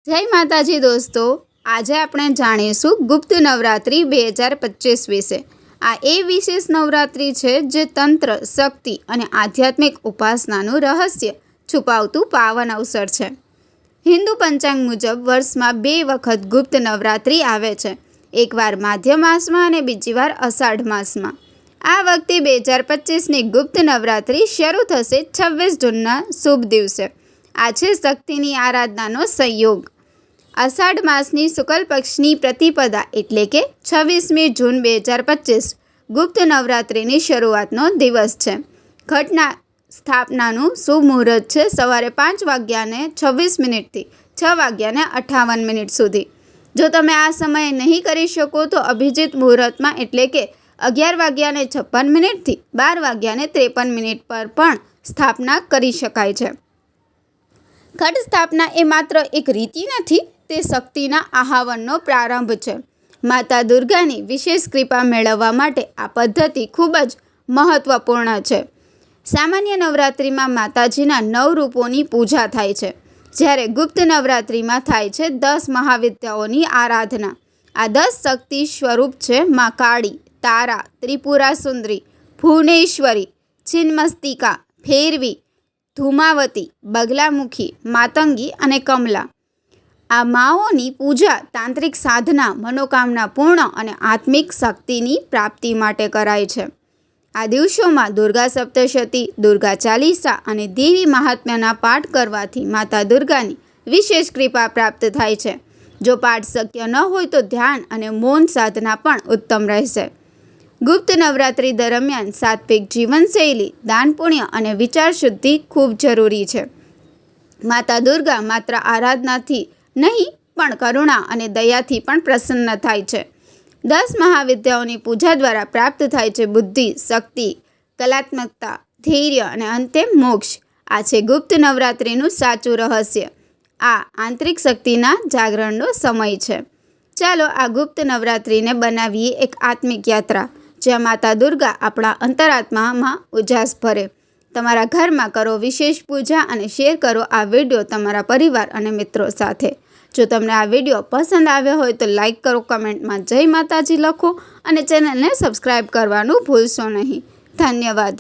જય માતાજી દોસ્તો, આજે આપણે જાણીશું ગુપ્ત નવરાત્રિ 2025 વિશે। આ એ વિશેષ નવરાત્રિ છે જે તંત્ર, શક્તિ અને આધ્યાત્મિક ઉપાસનાનું રહસ્ય છુપાવતું પાવન અવસર છે। હિન્દુ પંચાંગ મુજબ વર્ષમાં 2 વખત ગુપ્ત નવરાત્રિ આવે છે, એકવાર માધ્ય માસમાં અને બીજી વાર અષાઢ માસમાં। આ વખતે 2025ની ગુપ્ત નવરાત્રિ શરૂ થશે 26 જૂનના શુભ દિવસે। આ છે શક્તિની આરાધનાનો સંયોગ। અષાઢ માસની શુક્લ પક્ષની પ્રતિપદા એટલે કે 26મી જૂન 2025 ગુપ્ત નવરાત્રિની શરૂઆતનો દિવસ છે। ઘટના સ્થાપનાનું શુભ મુહૂર્ત છે સવારે 5:26 થી 6:58 સુધી। જો તમે આ સમયે નહીં કરી શકો તો અભિજીત મુહૂર્તમાં એટલે કે 11:56 થી 12:53 પર પણ સ્થાપના કરી શકાય છે। ઘટ સ્થાપના એ માત્ર એક રીતિ નથી, તે શક્તિના આહ્વાનનો પ્રારંભ છે। માતા દુર્ગાની વિશેષ કૃપા મેળવવા માટે આ પદ્ધતિ ખૂબ જ મહત્વપૂર્ણ છે। સામાન્ય નવરાત્રિમાં માતાજીના 9 રૂપોની પૂજા થાય છે, જ્યારે ગુપ્ત નવરાત્રિમાં થાય છે 10 મહાવિદ્યાઓની આરાધના। આ 10 શક્તિ સ્વરૂપ છે મા કાળી, તારા, ત્રિપુરા સુંદરી, ભુવનેશ્વરી, છિન્નમસ્તિકા, ભૈરવી, ધૂમાવતી, બગલામુખી, માતંગી અને કમલા। આ માઓની પૂજા તાંત્રિક સાધના, મનોકામના પૂર્ણ અને આત્મિક શક્તિની પ્રાપ્તિ માટે કરાય છે। આ દિવસોમાં દુર્ગા સપ્તશતી, દુર્ગા ચાલીસા અને દેવી મહાત્મ્યના પાઠ કરવાથી માતા દુર્ગાની વિશેષ કૃપા પ્રાપ્ત થાય છે। જો પાઠ શક્ય ન હોય તો ધ્યાન અને મૌન સાધના પણ ઉત્તમ રહેશે। ગુપ્ત નવરાત્રિ દરમિયાન સાત્વિક જીવનશૈલી, દાન પુણ્ય અને વિચાર શુદ્ધિ ખૂબ જરૂરી છે। માતા દુર્ગા માત્ર આરાધનાથી નહીં પણ કરુણા અને દયાથી પણ પ્રસન્ન થાય છે। 10 મહાવિદ્યાઓની પૂજા દ્વારા પ્રાપ્ત થાય છે બુદ્ધિ, શક્તિ, કલાત્મકતા, ધૈર્ય અને અંતે મોક્ષ। આ છે ગુપ્ત નવરાત્રિનું સાચું રહસ્ય। આ આંતરિક શક્તિના જાગરણનો સમય છે। ચાલો આ ગુપ્ત નવરાત્રિને બનાવીએ એક આત્મિક યાત્રા, જ્યાં માતા દુર્ગા આપણા અંતરાત્મામાં ઉજાસ ભરે। તમારા ઘરમાં કરો વિશેષ પૂજા અને શેર કરો આ વિડીયો તમારા પરિવાર અને મિત્રો સાથે। જો તમને આ વિડીયો પસંદ આવ્યો હોય તો લાઈક કરો, કમેન્ટમાં જય માતાજી લખો અને ચેનલને સબસ્ક્રાઈબ કરવાનું ભૂલશો નહીં। ધન્યવાદ।